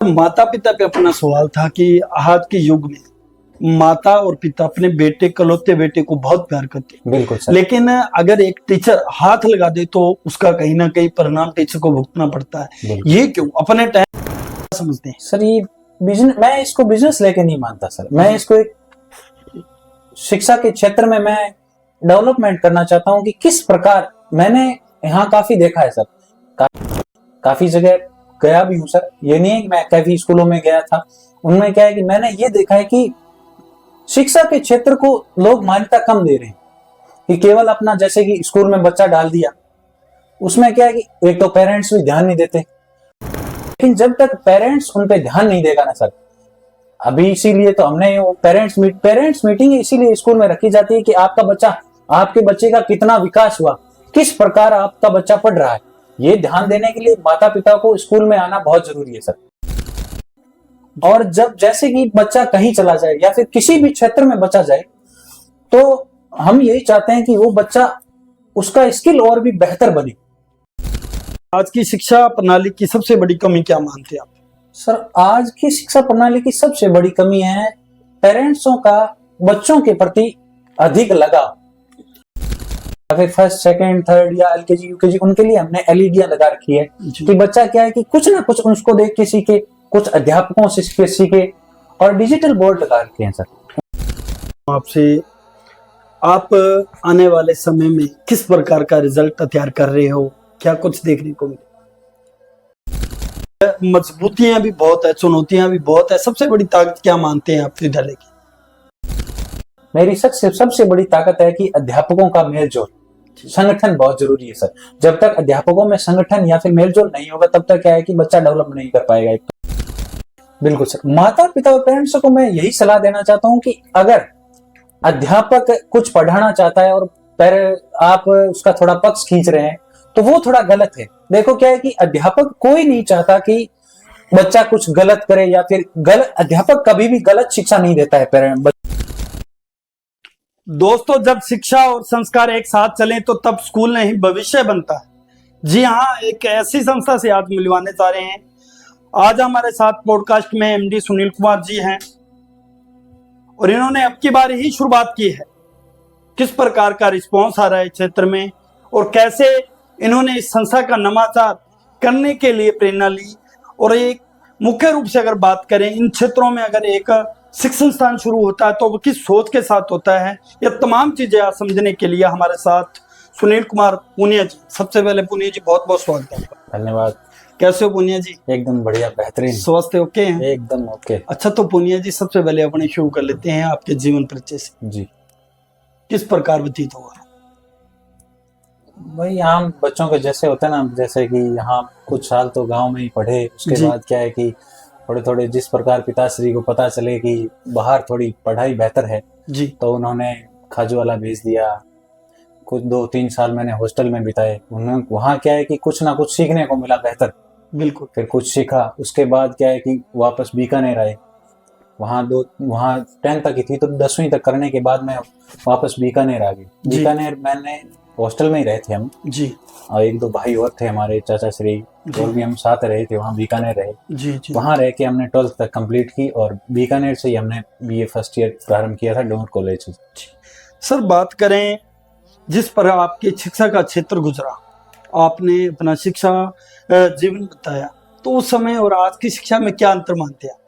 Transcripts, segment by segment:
माता पिता पे अपना सवाल था कि आज के युग में माता और पिता अपने बेटे इकलौते बेटे को बहुत प्यार करते हैं। बिल्कुल सर। लेकिन अगर एक टीचर हाथ लगा दे तो उसका कहीं ना कहीं परिणाम टीचर को भुगतना पड़ता है। ये क्यों? अपने टाइम समझते हैं सर, ये बिजनेस, मैं इसको बिजनेस लेके नहीं मानता सर। मैं इसको एक शिक्षा के क्षेत्र में मैं डेवलपमेंट करना चाहता हूँ कि किस प्रकार मैंने यहाँ काफी देखा है सर, काफी जगह गया भी हूँ सर। ये नहीं है कि मैं काफी स्कूलों में गया था, उनमें क्या है कि मैंने ये देखा है कि शिक्षा के क्षेत्र को लोग मान्यता कम दे रहे हैं कि केवल अपना, जैसे कि स्कूल में बच्चा डाल दिया, उसमें क्या है कि एक तो पेरेंट्स भी ध्यान नहीं देते, लेकिन जब तक पेरेंट्स उन पे ध्यान नहीं देगा ना सर, अभी इसीलिए तो हमने वो पेरेंट्स मीटिंग इसीलिए स्कूल में रखी जाती है कि आपके बच्चे का कितना विकास हुआ, किस प्रकार आपका बच्चा पढ़ रहा है। ये ध्यान देने के लिए माता पिता को स्कूल में आना बहुत जरूरी है सर। और जब जैसे कि बच्चा कहीं चला जाए या फिर किसी भी क्षेत्र में बचा जाए, तो हम यही चाहते हैं कि वो बच्चा, उसका स्किल और भी बेहतर बने। आज की शिक्षा प्रणाली की सबसे बड़ी कमी क्या मानते हैं आप? सर, आज की शिक्षा प्रणाली की सबसे बड़ी कमी है पेरेंट्सों का बच्चों के प्रति अधिक लगाव। या फिर फर्स्ट, सेकंड, थर्ड या एलकेजी, यूकेजी, उनके लिए हमने एलईडी लगा रखी है कि बच्चा क्या है कि कुछ ना कुछ उसको देख के सीखे, कुछ अध्यापकों से सीखे, और डिजिटल बोर्ड लगा रखे हैं सर। आपसे, आप आने वाले समय में किस प्रकार का रिजल्ट तैयार कर रहे हो? क्या कुछ देखने को मिले? मजबूतियां भी बहुत है, चुनौतियां भी बहुत है, सबसे बड़ी ताकत क्या मानते हैं आप विद्यालय की? मेरी सबसे बड़ी ताकत है कि अध्यापकों का मेलजोल, संगठन बहुत जरूरी है सर। जब तक अध्यापकों में संगठन या फिर मेलजोल नहीं होगा, तब तक क्या है कि बच्चा डेवलप नहीं कर पाएगा। बिल्कुल सर। माता पिता और पेरेंट्स को मैं यही सलाह देना चाहता हूँ कि अगर अध्यापक कुछ पढ़ाना चाहता है और आप उसका थोड़ा पक्ष खींच रहे हैं, तो वो थोड़ा गलत है। देखो क्या है कि अध्यापक कोई नहीं चाहता कि बच्चा कुछ गलत करे, या फिर अध्यापक कभी भी गलत शिक्षा नहीं देता है पेरेंट। दोस्तों, जब शिक्षा और संस्कार एक साथ चले तो तब स्कूल नहीं भविष्य बनता है। जी हाँ, एक ऐसी संस्था से आज मिलवाने जा रहे हैं। आज हमारे साथ पॉडकास्ट में एमडी सुनील कुमार जी हैं और इन्होंने अब की बार ही शुरुआत की है। किस प्रकार का रिस्पॉन्स आ रहा है क्षेत्र में और कैसे इन्होंने इस संस्था का नवाचार करने के लिए प्रेरणा ली, और एक मुख्य रूप से अगर बात करें, इन क्षेत्रों में अगर एक शिक्षण संस्थान शुरू होता है तो वो किस सोच के साथ होता है, ये तमाम चीजें आज समझने के लिए हमारे साथ सुनील कुमार पुनिया जी। सबसे पहले पुनिया जी, बहुत बहुत स्वागत है। धन्यवाद। कैसे हो पुनिया जी? एकदम बढ़िया, बेहतरीन। स्वस्थ ओके हैं? एकदम ओके। अच्छा, तो पुनिया जी, सबसे पहले अपने शुरू कर लेते हैं आपके जीवन परिचय से। जी। किस प्रकार व्यतीत हुआ? भाई, यहाँ बच्चों के जैसे होता है ना, जैसे कि यहाँ कुछ साल तो गांव में ही पढ़े, उसके बाद क्या है कि थोड़े थोड़े जिस प्रकार पिताश्री को पता चले कि बाहर थोड़ी पढ़ाई बेहतर है जी, तो उन्होंने खाजूवाला भेज दिया। कुछ 2-3 साल मैंने हॉस्टल में बिताए। वहाँ क्या है कि कुछ ना कुछ सीखने को मिला बेहतर। बिल्कुल। फिर कुछ सीखा, उसके बाद क्या है कि वापस बीकानेर आए। वहाँ 10th तक ही थी, तो 10वीं तक करने के बाद मैं वापस बीकानेर आ गई। बीकानेर मैंने हॉस्टल में ही रहे थे हम जी, और 1-2 भाई और थे हमारे, चाचा श्री, और भी हम साथ रहे थे। वहाँ बीकानेर रहे जी। वहाँ रह के हमने 12th तक कंप्लीट की, और बीकानेर से ही हमने बीए फर्स्ट ईयर प्रारंभ किया था डोंगर कॉलेज से। सर, बात करें जिस पर आपकी शिक्षा का क्षेत्र गुजरा, आपने अपना शिक्षा जीवन बताया, तो उस समय और आज की शिक्षा में क्या अंतर मानते हैं आप?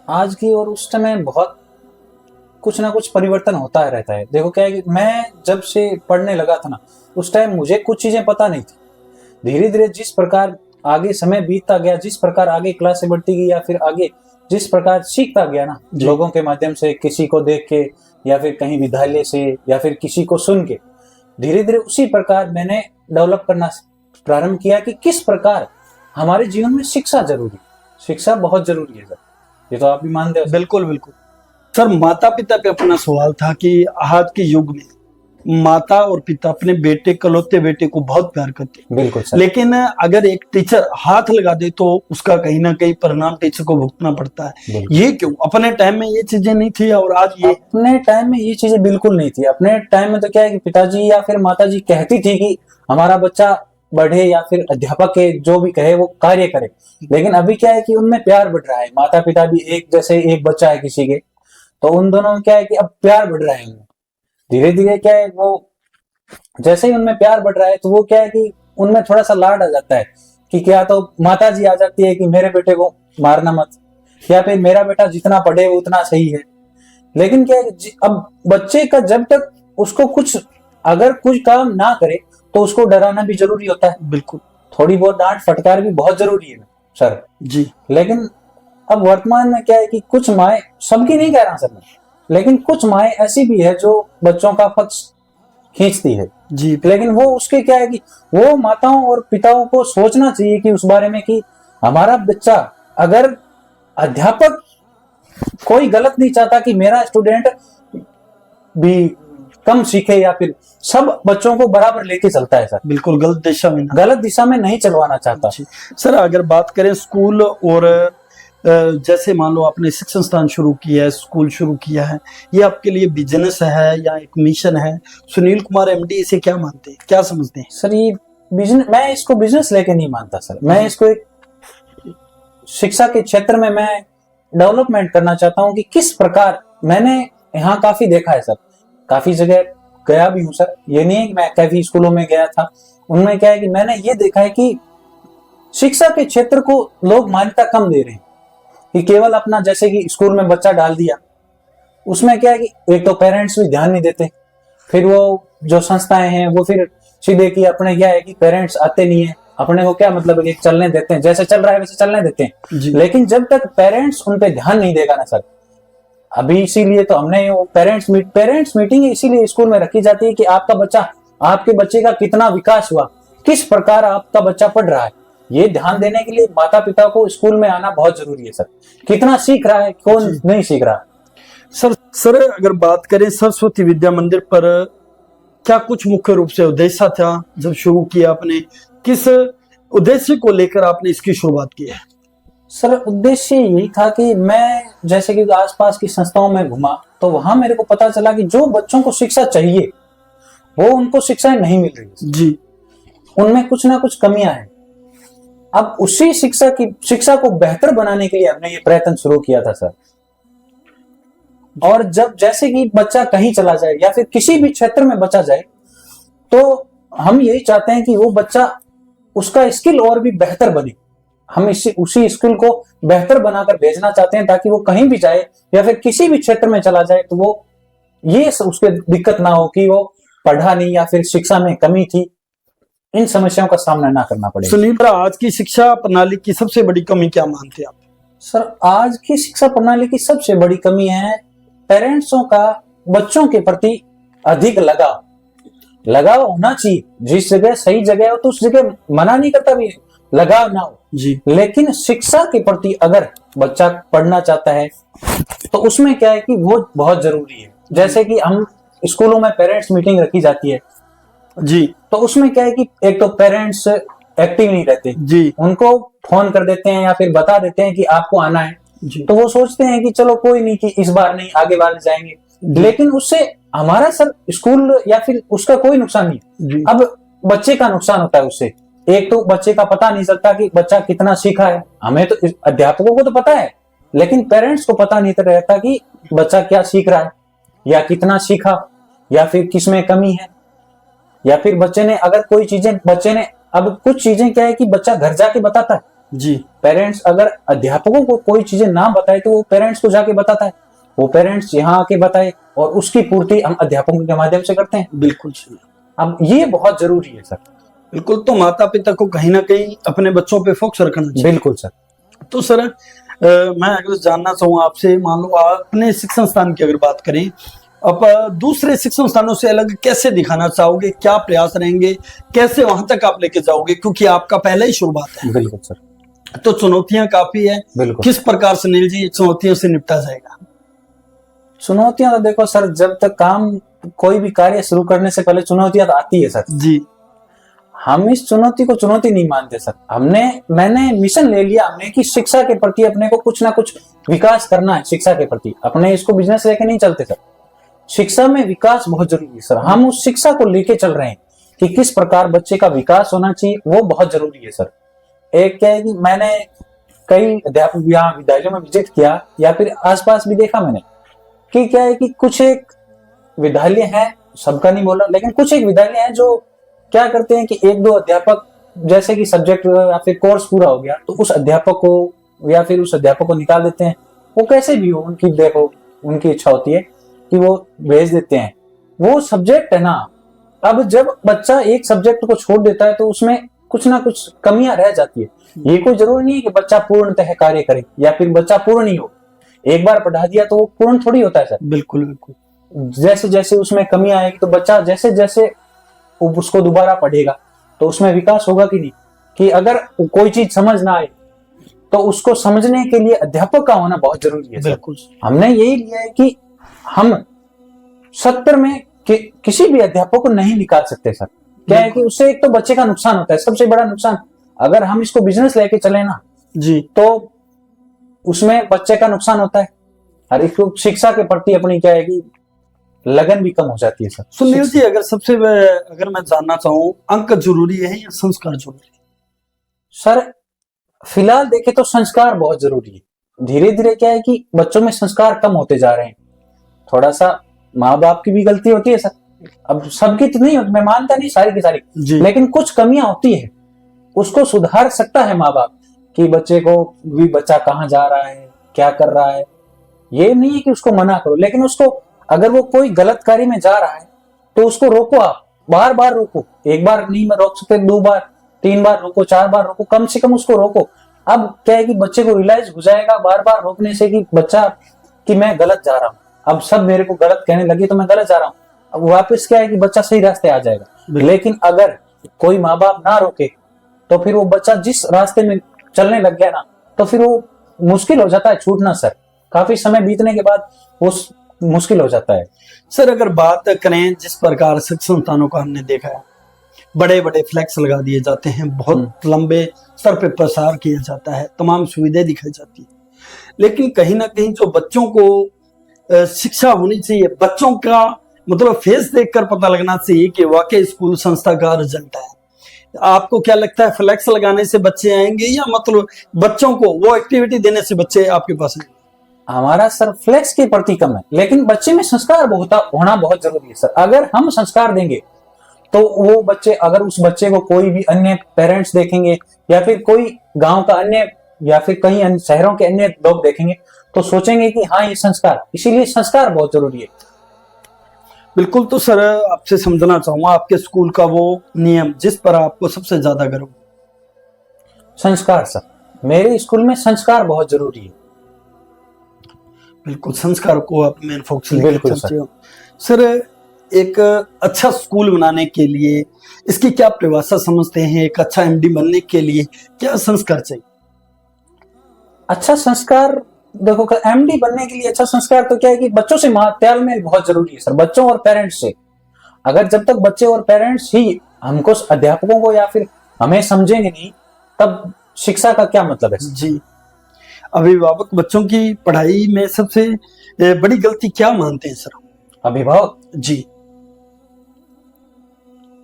आज की और उस समय बहुत कुछ ना कुछ परिवर्तन होता रहता है। देखो क्या है कि मैं जब से पढ़ने लगा था ना, उस टाइम मुझे कुछ चीजें पता नहीं थी। धीरे धीरे जिस प्रकार आगे समय बीतता गया, जिस प्रकार आगे क्लासें बढ़ती गई, या फिर आगे जिस प्रकार सीखता गया ना, लोगों के माध्यम से, किसी को देख के, या फिर कहीं विद्यालय से, या फिर किसी को सुन के, धीरे धीरे उसी प्रकार मैंने डेवलप करना प्रारंभ किया कि किस प्रकार हमारे जीवन में शिक्षा जरूरी, शिक्षा बहुत जरूरी है सर। ये तो आप भी मानते हो? बिल्कुल बिल्कुल। सर, माता पिता पे अपना सवाल था कि आज के युग में माता और पिता अपने बेटे इकलौते बेटे को बहुत प्यार करते हैं। बिल्कुल सर। लेकिन अगर एक टीचर हाथ लगा दे तो उसका कहीं ना कहीं परिणाम टीचर को भुगतना पड़ता है। ये क्यों? अपने टाइम में ये चीजें नहीं थी और आज ये? अपने टाइम में ये चीजें बिल्कुल नहीं थी। अपने टाइम में तो क्या है कि पिताजी या फिर माताजी कहती थी कि हमारा बच्चा बढ़े या फिर अध्यापक के जो भी कहे वो कार्य करे, लेकिन अभी क्या है कि उनमें प्यार बढ़ रहा है। माता पिता भी एक जैसे, एक बच्चा है किसी के, तो उन दोनों में क्या है कि अब प्यार बढ़ रहा है उनमें। धीरे धीरे क्या है, वो जैसे ही उनमें प्यार बढ़ रहा है तो वो क्या है कि उनमें थोड़ा सा लाड आ जाता है कि क्या तो माता जी आ जाती है कि मेरे बेटे को मारना मत, या फिर मेरा बेटा जितना पढ़े वो उतना सही है। लेकिन क्या है अब बच्चे का जब तक उसको कुछ अगर कुछ काम ना करे तो उसको डराना भी जरूरी होता है। बिल्कुल, थोड़ी बहुत डांट फटकार भी बहुत जरूरी है सर जी। लेकिन अब वर्तमान में क्या है कि कुछ माए, सबकी नहीं कह रहा सर मैं, लेकिन कुछ माए ऐसी भी है जो बच्चों का पक्ष खींचती है जी। लेकिन वो उसके क्या है कि वो माताओं और पिताओं को सोचना चाहिए कि उस बारे में कि हमारा बच्चा, अगर अध्यापक कोई गलत नहीं चाहता कि मेरा स्टूडेंट भी कम सीखे, या फिर सब बच्चों को बराबर लेके चलता है सर। बिल्कुल गलत दिशा में ना। गलत दिशा में नहीं चलवाना चाहता। सर अगर बात करें स्कूल और जैसे मान लो आपने शिक्षण संस्थान शुरू किया है, स्कूल शुरू किया है, ये आपके लिए बिजनेस है या एक मिशन है? सुनील कुमार एमडी इसे क्या मानते हैं, क्या समझते हैं? सर ये बिजनेस, मैं इसको बिजनेस लेके नहीं मानता सर। मैं इसको एक शिक्षा के क्षेत्र में मैं डेवलपमेंट करना चाहता हूँ कि किस प्रकार, मैंने यहाँ काफी देखा है सर, काफी जगह गया भी हूँ सर। ये नहीं है कि मैं काफी स्कूलों में गया था, उनमें क्या है कि मैंने ये देखा है कि शिक्षा के क्षेत्र को लोग मान्यता कम दे रहे हैं कि केवल अपना, जैसे कि स्कूल में बच्चा डाल दिया, उसमें क्या है कि एक तो पेरेंट्स भी ध्यान नहीं देते, फिर वो जो संस्थाएं हैं वो फिर सीधे कि अपने क्या है कि पेरेंट्स आते नहीं है, अपने को क्या मतलब है, चलने देते हैं, जैसे चल रहा है वैसे चलने देते हैं। लेकिन जब तक पेरेंट्स उन पे ध्यान नहीं देगा ना सर, अभी इसीलिए तो हमने वो पेरेंट्स मीटिंग इसीलिए स्कूल में रखी जाती है कि आपका बच्चा, आपके बच्चे का कितना विकास हुआ, किस प्रकार आपका बच्चा पढ़ रहा है, ये ध्यान देने के लिए माता पिता को स्कूल में आना बहुत जरूरी है सर। कितना सीख रहा है, कौन नहीं सीख रहा। सर अगर बात करें सरस्वती विद्या मंदिर पर, क्या कुछ मुख्य रूप से उद्देश्य था जब शुरू किया आपने? किस उद्देश्य को लेकर आपने इसकी शुरुआत की है? सर उद्देश्य यही था कि मैं जैसे कि आसपास की संस्थाओं में घुमा तो वहां मेरे को पता चला कि जो बच्चों को शिक्षा चाहिए वो उनको शिक्षाएं नहीं मिल रही जी, उनमें कुछ ना कुछ कमियां हैं। अब उसी शिक्षा को बेहतर बनाने के लिए हमने ये प्रयत्न शुरू किया था सर। और जब जैसे कि बच्चा कहीं चला जाए या फिर किसी भी क्षेत्र में बचा जाए तो हम यही चाहते हैं कि वो बच्चा, उसका स्किल और भी बेहतर बने। हम उसी स्किल को बेहतर बनाकर भेजना चाहते हैं ताकि वो कहीं भी जाए या फिर किसी भी क्षेत्र में चला जाए तो वो ये उसके दिक्कत ना हो कि वो पढ़ा नहीं या फिर शिक्षा में कमी थी, इन समस्याओं का सामना ना करना पड़े। सुनील, आज की शिक्षा प्रणाली की सबसे बड़ी कमी क्या मानते हैं आप? सर आज की शिक्षा प्रणाली की सबसे बड़ी कमी है पेरेंट्सों का बच्चों के प्रति अधिक लगाव होना चाहिए। जिस जगह सही जगह हो तो उस जगह मना नहीं करता भी लगाव ना हो जी, लेकिन शिक्षा के प्रति अगर बच्चा पढ़ना चाहता है तो उसमें क्या है कि वो बहुत जरूरी है। जैसे कि हम स्कूलों में पेरेंट्स मीटिंग रखी जाती है जी, तो उसमें क्या है कि एक तो पेरेंट्स एक्टिव नहीं रहते जी, उनको फोन कर देते हैं या फिर बता देते हैं कि आपको आना है जी, तो वो सोचते हैं कि चलो कोई नहीं कि इस बार नहीं आगे बार जाएंगे, लेकिन उससे हमारा सर स्कूल या फिर उसका कोई नुकसान नहीं। जी। अब बच्चे का नुकसान होता है उससे। एक तो बच्चे का पता नहीं चलता कि बच्चा कितना सीखा है, हमें तो अध्यापकों को तो पता है लेकिन पेरेंट्स को पता नहीं रहता कि बच्चा क्या सीख रहा है या कितना सीखा या फिर किसमें कमी है, या फिर बच्चे ने अगर कोई चीजें अब कुछ चीजें क्या है कि बच्चा घर जाके बताता है जी, पेरेंट्स अगर अध्यापकों को कोई चीजें ना बताए तो वो पेरेंट्स को जाके बताता है, वो पेरेंट्स यहाँ आके बताए और उसकी पूर्ति हम अध्यापकों के माध्यम से करते हैं। बिल्कुल सही। अब ये बहुत जरूरी है सर। बिल्कुल, तो माता पिता को कहीं ना कहीं अपने बच्चों पे फोकस रखना चाहिए। बिल्कुल सर। तो सर मैं अगर जानना चाहूँ आपसे, मान लो अपने शिक्षण संस्थान की अगर बात करें, आप दूसरे शिक्षण संस्थानों से अलग कैसे दिखाना चाहोगे? क्या प्रयास रहेंगे? कैसे वहां तक आप लेके जाओगे? क्योंकि आपका पहले ही शुरुआत है। बिल्कुल सर। तो चुनौतियां काफी है। बिल्कुल। किस प्रकार सुनील जी चुनौतियों से निपटा जाएगा? चुनौतियां तो देखो सर, जब तक कोई भी कार्य शुरू करने से पहले चुनौतियां तो आती है सर। जी, हम इस चुनौती को चुनौती नहीं मानते सर। मैंने मिशन ले लिया हमने कि शिक्षा के प्रति अपने को कुछ ना कुछ विकास करना है। शिक्षा के प्रति अपने इसको बिजनेस लेके नहीं चलते सर। शिक्षा में विकास बहुत जरूरी है सर। हम उस शिक्षा को लेके चल रहे हैं कि किस प्रकार बच्चे का विकास होना चाहिए, वो बहुत जरूरी है सर। एक क्या है कि मैंने कई अध्यापक यहाँ विद्यालयों में विजिट किया या फिर आसपास भी देखा मैंने कि क्या है कि कुछ एक विद्यालय है, सबका नहीं बोला, लेकिन कुछ एक विद्यालय है जो क्या करते हैं कि एक दो अध्यापक, जैसे कि सब्जेक्ट या फिर कोर्स पूरा हो गया तो उस अध्यापक को या फिर उस अध्यापक को निकाल देते हैं। वो कैसे भी हो, उनकी देखो उनकी इच्छा होती है कि वो भेज देते हैं। वो सब्जेक्ट है ना, अब जब बच्चा एक सब्जेक्ट को छोड़ देता है तो उसमें कुछ ना कुछ कमियां रह जाती है। ये कोई जरूरी नहीं है कि बच्चा पूर्णतः कार्य करे या फिर बच्चा पूर्ण ही हो। एक बार पढ़ा दिया तो वो पूर्ण थोड़ी होता है सर। बिल्कुल बिल्कुल। जैसे जैसे उसमें कमी आएगी तो बच्चा जैसे जैसे उसको दोबारा पढ़ेगा तो उसमें विकास होगा कि नहीं। कि अगर कोई चीज समझ ना आए तो उसको समझने के लिए अध्यापक का होना बहुत जरूरी है सर। बिल्कुल। हमने यही लिया है कि हम 70 में किसी भी अध्यापक को नहीं निकाल सकते सर। क्या है कि उससे एक तो बच्चे का नुकसान होता है, सबसे बड़ा नुकसान। अगर हम इसको बिजनेस लेके चले ना जी, तो उसमें बच्चे का नुकसान होता है और इसको शिक्षा के प्रति अपनी क्या है कि लगन भी कम हो जाती है सर। सुनील जी, अगर मैं जानना चाहूँ, अंक जरूरी है या संस्कार जरूरी है? सर फिलहाल देखे तो संस्कार बहुत जरूरी है। धीरे धीरे क्या है कि बच्चों में संस्कार कम होते जा रहे हैं। थोड़ा सा माँ बाप की भी गलती होती है सर। अब सबकी तो नहीं होती, मैं मानता नहीं सारी की सारी, लेकिन कुछ कमियां होती है, उसको सुधार सकता है माँ बाप कि बच्चे को भी, बच्चा कहाँ जा रहा है, क्या कर रहा है। ये नहीं है कि उसको मना करो, लेकिन उसको अगर वो कोई गलत कार्य में जा रहा है तो उसको रोको, आप बार बार रोको। एक बार नहीं मैं रोक सकते, 2 बार 3 बार रोको, 4 बार रोको, कम से कम उसको रोको। अब क्या है कि बच्चे को रियलाइज हो जाएगा बार बार रोकने से कि बच्चा कि मैं गलत जा रहा हूँ, अब सब मेरे को गलत कहने लगे तो मैं गलत जा रहा हूँ। अब वापस क्या है कि बच्चा सही रास्ते आ जाएगा। लेकिन अगर कोई माँ बाप ना रोके तो फिर वो बच्चा जिस रास्ते में चलने लग गया ना तो फिर वो मुश्किल हो जाता है छूटना सर। काफी समय बीतने के बाद वो मुश्किल हो जाता है सर। अगर बात करें जिस प्रकार से संस्थानों का हमने देखा है, बड़े बड़े फ्लैक्स लगा दिए जाते हैं, बहुत लंबे स्तर पे प्रसार किया जाता है, तमाम सुविधाएं दिखाई जाती है, लेकिन कहीं ना कहीं जो बच्चों को शिक्षा होनी चाहिए, बच्चों का मतलब फेस देखकर पता लगना चाहिए कि वाकई स्कूल संस्था का रिजल्ट है। आपको क्या लगता है, फ्लैक्स लगाने से बच्चे आएंगे या मतलब बच्चों को वो एक्टिविटी देने से बच्चे आपके पास आएंगे? हमारा सर फ्लैक्स के प्रति कम है, लेकिन बच्चे में संस्कार होना बहुत जरूरी है सर। अगर हम संस्कार देंगे तो वो बच्चे, अगर उस बच्चे को कोई भी अन्य पेरेंट्स देखेंगे या फिर कोई गांव का अन्य या फिर कहीं अन्य शहरों के अन्य लोग देखेंगे तो सोचेंगे कि हाँ ये संस्कार, इसीलिए संस्कार बहुत जरूरी है। बिल्कुल। तो सर आपसे समझना चाहूंगा, आपके स्कूल का वो नियम जिस पर आपको सबसे ज्यादा गर्व? संस्कार सर, मेरे स्कूल में संस्कार बहुत जरूरी है। बिल्कुल, संस्कार को आप मेन फोकस बिल्कुल लेकर सर। एक अच्छा स्कूल बनाने के लिए इसकी क्या परिभाषा समझते हैं? एक अच्छा एमडी बनने के लिए क्या संस्कार चाहिए? अच्छा संस्कार, देखो एमडी बनने के लिए अच्छा संस्कार तो क्या है कि बच्चों से तालमेल बहुत जरूरी है सर, बच्चों और पेरेंट्स से। अगर जब तक बच्चे और पेरेंट्स ही हमको, अध्यापकों को या फिर हमें समझेंगे नहीं, तब शिक्षा का क्या मतलब है जी। अभिभावक बच्चों की पढ़ाई में सबसे बड़ी गलती क्या मानते हैं सर? अभिभावक जी,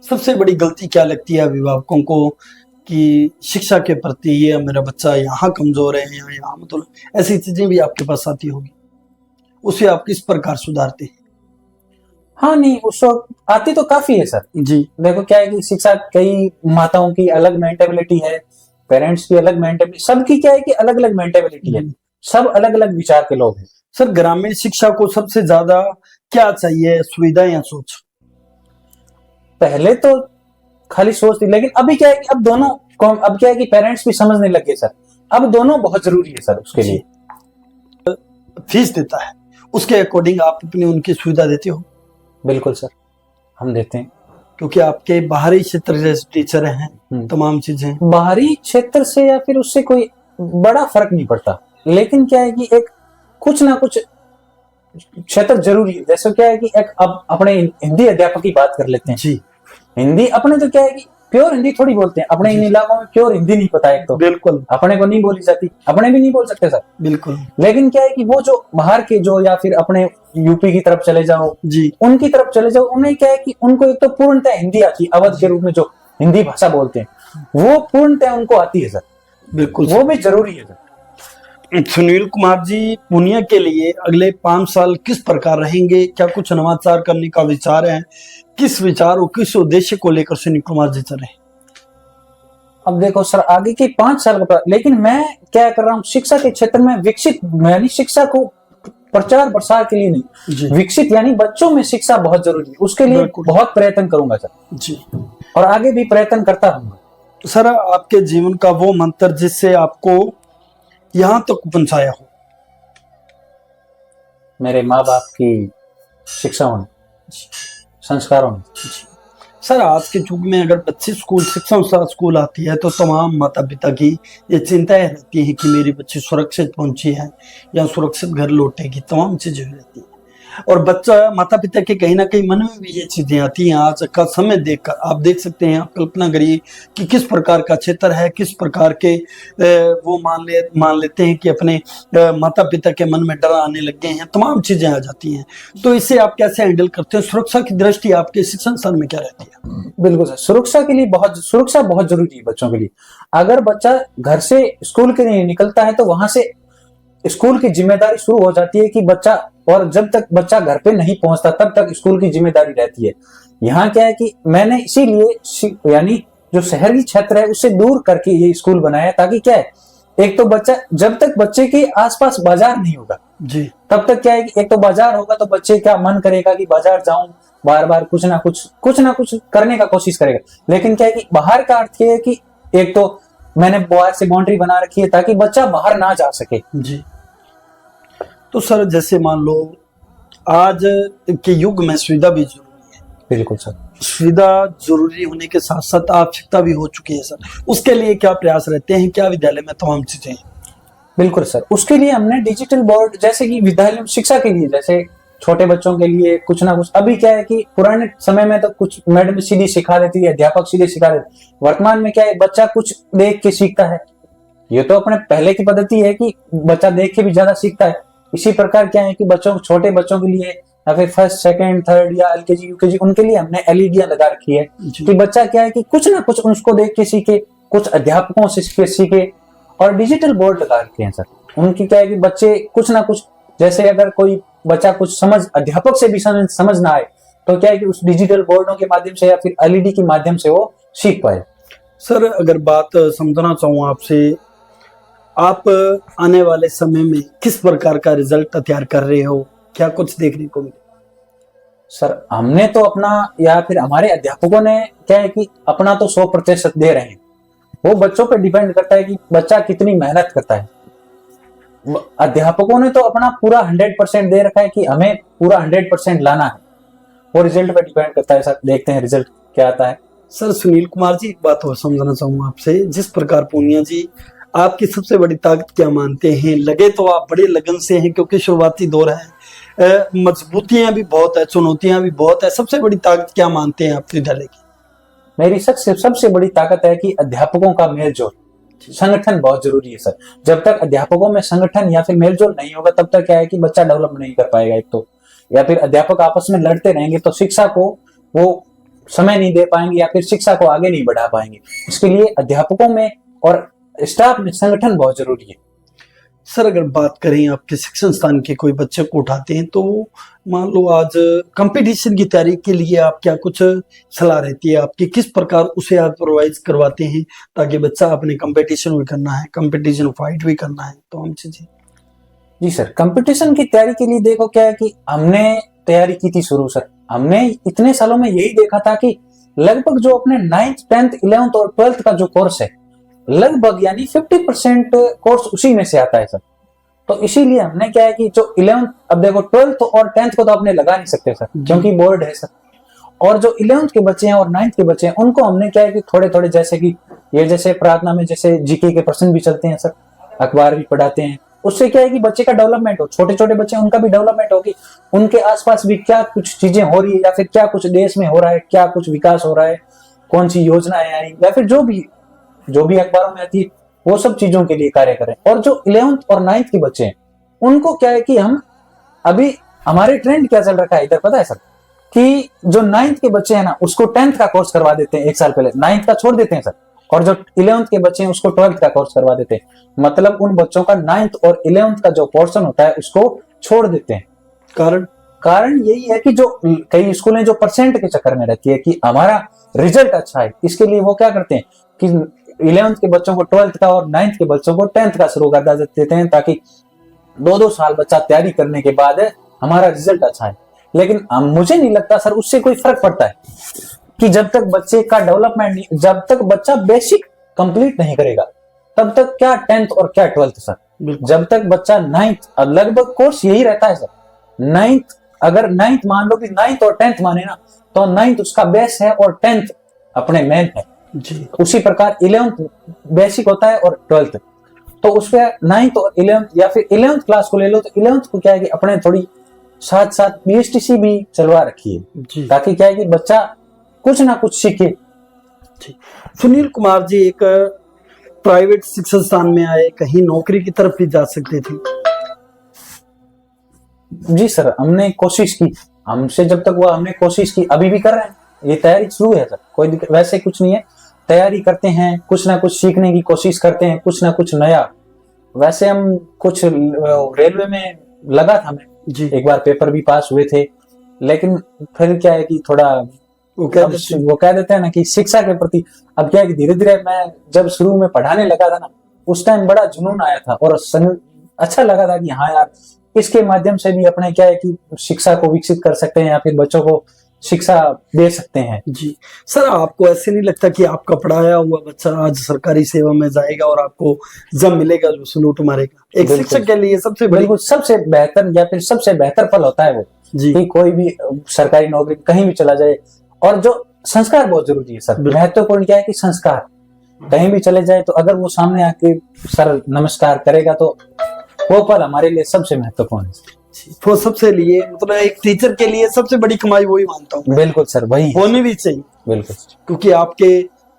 सबसे बड़ी गलती क्या लगती है अभिभावकों को कि शिक्षा के प्रति, ये मेरा बच्चा यहाँ कमजोर है या यहाँ, मतलब ऐसी चीजें भी आपके पास आती होगी, उसे आप किस प्रकार सुधारते हैं? हाँ नहीं, उस वक्त आती तो काफी है सर जी। देखो क्या है कि शिक्षा, कई माताओं की अलग मेंटेबिलिटी है, पेरेंट्स की अलग मेंटेबिलिटी, सबकी क्या है कि अलग अलग मेंटेबिलिटी है, सब अलग अलग विचार के लोग हैं सर। ग्रामीण शिक्षा को सबसे ज्यादा क्या चाहिए, सुविधा या सोच? पहले तो खाली सोच थी, लेकिन अभी क्या है कि अब दोनों को, अब क्या है कि पेरेंट्स भी समझने लगे सर, अब दोनों बहुत जरूरी है सर उसके लिए। फीस देता है, उसके अकॉर्डिंग आप अपनी उनकी सुविधा देते हो? बिल्कुल सर, हम देते हैं, क्योंकि आपके बाहरी क्षेत्र से टीचर हैं, तमाम चीजें बाहरी क्षेत्र से या फिर उससे कोई बड़ा फर्क नहीं पड़ता, लेकिन क्या है कि एक कुछ ना कुछ क्षेत्र जरूरी है। जैसे क्या है कि एक अब अपने हिंदी अध्यापक की बात कर लेते हैं जी। हिंदी अपने तो क्या है कि प्योर हिंदी थोड़ी बोलते हैं, अपने इन इलाकों में प्योर हिंदी नहीं पता है, एक तो बिल्कुल अपने को नहीं बोली जाती, अपने भी नहीं बोल सकते सर। बिल्कुल लेकिन क्या है कि वो जो बाहर के जो, या फिर अपने यूपी की तरफ चले जाओ, जी उनकी तरफ चले जाओ, उन्हें क्या है कि उनको एक तो पूर्णतः हिंदी आती है, अवध के रूप में जो हिंदी भाषा बोलते हैं वो पूर्णतः उनको आती है सर, बिल्कुल वो भी जरूरी है सर। सुनील कुमार जी, पुनिया के लिए अगले 5 साल किस प्रकार रहेंगे? क्या कुछ नवाचार करने का विचार है? किस विचार और किस उद्देश्य को लेकर सुनील कुमार जी चले? अब देखो सर, आगे के 5 साल का, लेकिन मैं क्या कर रहा हूँ, शिक्षा के क्षेत्र में विकसित, यानी शिक्षा को प्रचार प्रसार के लिए नहीं, जी विकसित यानी बच्चों में शिक्षा बहुत जरूरी है, उसके लिए बिल्कुल। बहुत प्रयत्न करूंगा सर, जी और आगे भी प्रयत्न करता रहूंगा। सर, आपके जीवन का वो मंत्र जिससे आपको यहाँ तक पहुंचाया हो? मेरे माँ बाप की शिक्षाओं ने, संस्कारों ने। सर, आज के युग में अगर बच्चे स्कूल, शिक्षा अनुसार स्कूल आती है तो तमाम माता पिता की ये चिंताएं रहती है कि मेरी बच्ची सुरक्षित पहुंची है या सुरक्षित घर लौटेगी, तमाम चीजें रहती है। और बच्चा, माता पिता के कहीं ना कहीं मन में भी ये चीजें आती हैं। आज का समय देखकर आप देख सकते हैं, आप कल्पना करिए कि किस प्रकार का क्षेत्र है, किस प्रकार के वो मान लेते हैं कि अपने माता पिता के मन में डर आने लग गए हैं, तमाम चीजें आ जाती हैं। तो इसे आप कैसे हैंडल करते हैं? सुरक्षा की दृष्टि आपके शिक्षण संस्थान में क्या रहती है? बिल्कुल सर, सुरक्षा के लिए सुरक्षा बहुत जरूरी है बच्चों के लिए। अगर बच्चा घर से स्कूल के लिए निकलता है तो वहां से स्कूल की जिम्मेदारी शुरू हो जाती है कि बच्चा, और जब तक बच्चा घर पे नहीं पहुंचता तब तक स्कूल की जिम्मेदारी रहती है। यहाँ क्या है कि मैंने इसीलिए यानी जो शहरी क्षेत्र है उससे दूर करके ये स्कूल बनाया, ताकि क्या है, एक तो बच्चा, जब तक बच्चे के आसपास बाजार नहीं होगा जी, तब तक क्या है कि एक तो बाजार होगा तो बच्चे क्या मन करेगा कि बाजार जाऊं, बार बार कुछ ना कुछ करने का कोशिश करेगा। लेकिन क्या है कि बाहर का अर्थ ये है कि एक तो मैंने बाहर से बाउंड्री बना रखी है ताकि बच्चा बाहर ना जा सके। जी। तो सर, जैसे मान लो आज के युग में सुविधा भी जरूरी है। बिल्कुल सर, सुविधा जरूरी होने के साथ साथ आवश्यकता भी हो चुकी है सर। उसके लिए क्या प्रयास रहते हैं? क्या विद्यालय में तमाम चीजें हैं? बिल्कुल सर, उसके लिए हमने डिजिटल बोर्ड, जैसे कि विद्यालय शिक्षा के लिए, जैसे छोटे बच्चों के लिए कुछ ना कुछ, अभी क्या है कि पुराने समय में तो कुछ मैडम सीधी सिखा देती है, अध्यापक सीधे सिखा देते, वर्तमान में क्या है, बच्चा कुछ देख के सीखता है। ये तो अपने पहले की पद्धति है कि बच्चा देख के भी ज्यादा सीखता है। इसी प्रकार क्या है कि छोटे बच्चों के लिए, या फिर फर्स्ट सेकंड थर्ड या एलकेजी यूकेजी, उनके लिए हमने एलईडी लगा रखी है कि बच्चा क्या है कि कुछ ना कुछ उसको देख के सीखे, कुछ अध्यापकों से सीखे। और डिजिटल बोर्ड लगा रखे हैं सर, उनकी क्या है कि बच्चे कुछ ना कुछ, जैसे अगर कोई बच्चा कुछ अध्यापक से भी समझ ना आए तो क्या है कि उस डिजिटल बोर्डों के माध्यम से या फिर एलईडी के माध्यम से वो सीख पाए। सर, अगर बात समझना चाहूँ आपसे, आप आने वाले समय में किस प्रकार का रिजल्ट तैयार कर रहे हो? क्या कुछ देखने को मिले? सर, हमने तो अपना, या फिर हमारे अध्यापकों ने क्या है कि अपना तो 100% दे रहे हैं। वो बच्चों पे डिपेंड करता है कि बच्चा कितनी मेहनत करता है। अध्यापकों ने तो अपना पूरा 100% दे रखा है कि हमें पूरा 100% लाना है। वो रिजल्ट पे डिपेंड करता है सर, देखते हैं रिजल्ट क्या आता है। सर सुनील कुमार जी, एक बात और समझना चाहूंगा आपसे, जिस प्रकार पूनिया जी आपकी सबसे बड़ी ताकत क्या मानते हैं? लगे तो आप बड़े लगन से हैं क्योंकि शुरुआती दौर है, मजबूतियां भी बहुत है, चुनौतियां भी बहुत है, सबसे बड़ी ताकत क्या मानते हैं आप विद्यालय की? मेरी सबसे बड़ी ताकत है कि अध्यापकों का मेलजोल, संगठन बहुत जरूरी है सर। जब तक अध्यापकों में संगठन या फिर मेलजोल नहीं होगा तब तक क्या है कि बच्चा डेवलप नहीं कर पाएगा एक तो, या फिर अध्यापक आपस में लड़ते रहेंगे तो शिक्षा को वो समय नहीं दे पाएंगे या फिर शिक्षा को आगे नहीं बढ़ा पाएंगे। इसके लिए अध्यापकों में और स्टाफ में संगठन बहुत जरूरी है। सर, अगर बात करें आपके शिक्षण स्थान के कोई बच्चे को उठाते हैं तो मान लो आज कंपटीशन की तैयारी के लिए आप क्या कुछ सलाह रहती है आपकी? किस प्रकार उसे आप प्रोवाइड करवाते हैं ताकि बच्चा अपने कंपटीशन भी करना है, कंपटीशन फाइट भी करना है, तो हम चीजें? जी सर, कंपटीशन की तैयारी के लिए देखो क्या है कि हमने तैयारी की थी शुरू सर। हमने इतने सालों में यही देखा था कि लगभग जो अपने 9th 10th 11th और 12th का जो कोर्स है, लगभग यानी 50% कोर्स उसी में से आता है सर। तो इसीलिए हमने क्या है कि जो 11th, अब देखो 12th और 10th को तो आपने लगा नहीं सकते सर क्योंकि बोर्ड है सर, और जो 11th के बच्चे हैं और 9th के बच्चे हैं उनको हमने क्या है कि थोड़े थोड़े, जैसे कि ये जैसे प्रार्थना में जैसे जीके के प्रश्न भी चलते हैं सर, अखबार भी पढ़ाते हैं। उससे क्या है कि बच्चे का डेवलपमेंट हो, छोटे छोटे बच्चे उनका भी डेवलपमेंट हो कि उनके आसपास भी क्या कुछ चीजें हो रही है या फिर क्या कुछ देश में हो रहा है, क्या कुछ विकास हो रहा है, कौन सी योजनाएं आई, या फिर जो भी अखबारों में आती है, वो सब चीजों के लिए कार्य करें। और जो 11th और 9th के बच्चे हैं, उनको क्या है कि हम अभी हमारे ट्रेंड क्या चल रखा है इधर पता है सर, कि जो 9th के बच्चे हैं ना, उसको 10th का कोर्स करवा देते हैं 1 साल पहले, 9th का छोड़ देते हैं सर, और जो 11th के बच्चे हैं उसको 12th का कोर्स करवा देते हैं। मतलब उन बच्चों का 9th और 11th का जो पोर्शन होता है उसको छोड़ देते हैं। कारण यही है कि जो कई स्कूलें जो परसेंट के चक्कर में रहती है कि हमारा रिजल्ट अच्छा है, इसके लिए वो क्या करते हैं कि 11th के बच्चों को 12th का और 9th के बच्चों को 10th का शुरू कर देते हैं, ताकि 2-2 साल बच्चा तैयारी करने के बाद हमारा रिजल्ट अच्छा है। लेकिन मुझे नहीं लगता सर उससे कोई फर्क पड़ता है कि जब तक बच्चे का डेवलपमेंट, जब तक बच्चा बेसिक कंप्लीट नहीं करेगा, तब तक क्या 10th और क्या 12th सर, जब तक बच्चा 9th, लगभग कोर्स यही रहता है सर। 9th अगर 9th मान लो कि 9th और 10th माने ना, तो 9th उसका बेस है और 10th अपने मेन है जी। उसी प्रकार 11th बेसिक होता है और 12th, तो उसमें 9th और 11th या फिर 11th क्लास को ले लो, तो 11th को क्या है कि अपने थोड़ी साथ साथ बीएसटीसी भी चलवा रखी है, ताकि क्या है कि बच्चा कुछ ना कुछ सीखे। सुनील कुमार जी एक प्राइवेट शिक्षण संस्थान में आए, कहीं नौकरी की तरफ भी जा सकते थे। जी सर, हमने कोशिश की, हमसे जब तक हुआ हमने कोशिश की, अभी भी कर रहे हैं, ये तैयारी शुरू है सर, कोई वैसे कुछ नहीं है, तैयारी करते हैं, कुछ ना कुछ सीखने की कोशिश करते हैं, कुछ ना कुछ नया। वैसे हम कुछ रेलवे में लगा था मैं जी, एक बार पेपर भी पास हुए थे, लेकिन फिर क्या है कि थोड़ा वो कह देते हैं ना कि शिक्षा के प्रति अब क्या है कि धीरे धीरे, मैं जब शुरू में पढ़ाने लगा था ना, उस टाइम बड़ा जुनून आया था और अच्छा लगा था कि हाँ यार, इसके माध्यम से भी अपने क्या है कि शिक्षा को विकसित कर सकते हैं या फिर बच्चों को शिक्षा दे सकते हैं। जी सर, आपको ऐसे नहीं लगता कि आपका पढ़ाया हुआ बच्चा आज सरकारी सेवा में जाएगा और आपको जब मिलेगा जो सलूट मारेगा? एक शिक्षक के लिए सबसे बिल्कुल सबसे बेहतर या फिर सबसे बेहतर फल होता है वो जी, कि कोई भी सरकारी नौकरी कहीं भी चला जाए, और जो संस्कार बहुत जरूरी है सर, महत्वपूर्ण क्या है कि संस्कार, कहीं भी चले जाए तो अगर वो सामने आके सर नमस्कार करेगा तो वो पल हमारे लिए सबसे महत्वपूर्ण है। वो सबसे लिए मतलब एक टीचर के लिए सबसे बड़ी कमाई वही मानता हूँ। बिल्कुल सर, वही होनी भी चाहिए। बिल्कुल, क्योंकि आपके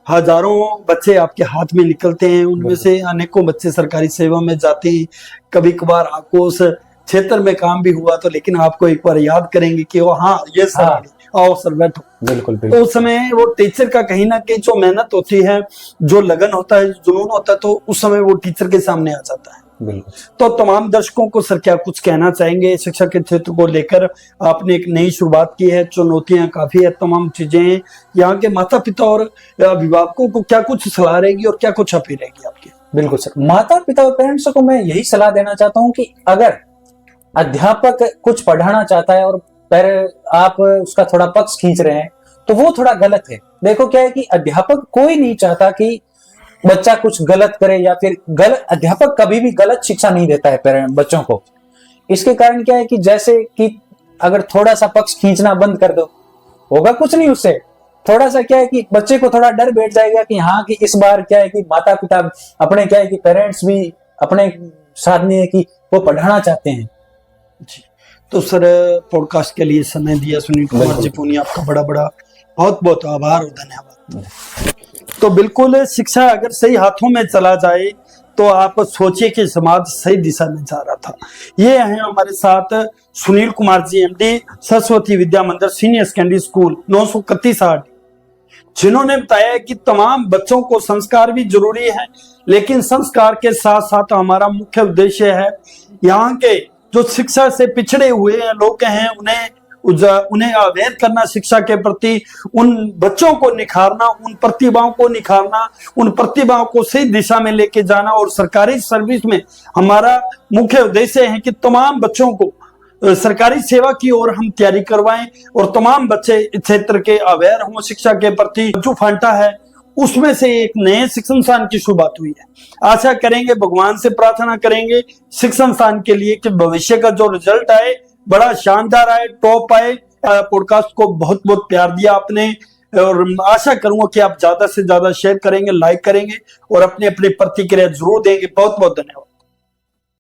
हजारों बच्चे आपके हाथ में निकलते हैं, उनमें से अनेकों बच्चे सरकारी सेवा में जाते हैं। कभी कभार आपको उस क्षेत्र में काम भी हुआ तो, लेकिन आपको एक बार याद करेंगे कि वो हाँ ये सर, आओ सर बैठो। बिल्कुल, बिल्कुल। तो उस समय वो टीचर का कहीं ना कहीं जो मेहनत होती है, जो लगन होता है, जुनून होता है, तो उस समय वो टीचर के सामने आ जाता है। बिल्कुल। तो तमाम दर्शकों को सर क्या कुछ कहना चाहेंगे शिक्षा के क्षेत्र को लेकर? आपने एक नई शुरुआत की है, चुनौतियां काफी है, तमाम चीजें हैं, यहाँ के माता पिता और अभिभावकों को क्या कुछ सलाह रहेगी और क्या कुछ अपील रहेगी आपकी? बिल्कुल सर, माता पिता और पेरेंट्स को मैं यही सलाह देना चाहता हूँ कि अगर अध्यापक कुछ पढ़ाना चाहता है और आप उसका थोड़ा पक्ष खींच रहे हैं तो वो थोड़ा गलत है। देखो क्या है कि अध्यापक कोई नहीं चाहता कि बच्चा कुछ गलत करे, या फिर अध्यापक कभी भी गलत शिक्षा नहीं देता है बच्चों को। इसके कारण क्या है कि जैसे कि अगर थोड़ा सा पक्ष खींचना बंद कर दो, होगा कुछ नहीं उससे, थोड़ा सा क्या है कि बच्चे को थोड़ा डर बैठ जाएगा कि हाँ कि इस बार क्या है कि माता पिता अपने क्या है कि पेरेंट्स भी अपने साथ में है कि वो पढ़ाना चाहते हैं जी। तो सर पॉडकास्ट के लिए समय दिया सुनील कुमार जी पूनिया, आपका बड़ा बड़ा बहुत बहुत आभार और धन्यवाद। तो बिल्कुल शिक्षा अगर सही हाथों में चला जाए तो आप सोचिए कि समाज सही दिशा में जा रहा था। ये है हमारे साथ सुनील कुमार जी, एमडी, सरस्वती विद्या मंदिर सीनियर सेकेंडरी स्कूल 931 आर, जिन्होंने बताया कि तमाम बच्चों को संस्कार भी जरूरी है, लेकिन संस्कार के साथ साथ हमारा मुख्य उद्देश्य है यहाँ के जो शिक्षा से पिछड़े हुए लोग हैं उन्हें अवैध करना, शिक्षा के प्रति उन बच्चों को निखारना, उन प्रतिभाओं को निखारना, उन प्रतिभाओं को सही दिशा में लेके जाना। और सरकारी सर्विस में हमारा मुख्य उद्देश्य है कि तमाम बच्चों को सरकारी सेवा की ओर हम तैयारी करवाएं और तमाम बच्चे इस क्षेत्र के अवेयर हों शिक्षा के प्रति। जो फांटा है उसमें से एक नए शिक्षण संस्थान की शुरुआत हुई है। आशा करेंगे, भगवान से प्रार्थना करेंगे शिक्षण संस्थान के लिए कि भविष्य का जो रिजल्ट आए बड़ा शानदार आए, टॉप आए। पॉडकास्ट को बहुत बहुत प्यार दिया आपने और आशा करूंगा कि आप ज्यादा से ज्यादा शेयर करेंगे, लाइक करेंगे और अपनी अपनी प्रतिक्रिया जरूर देंगे। बहुत बहुत धन्यवाद।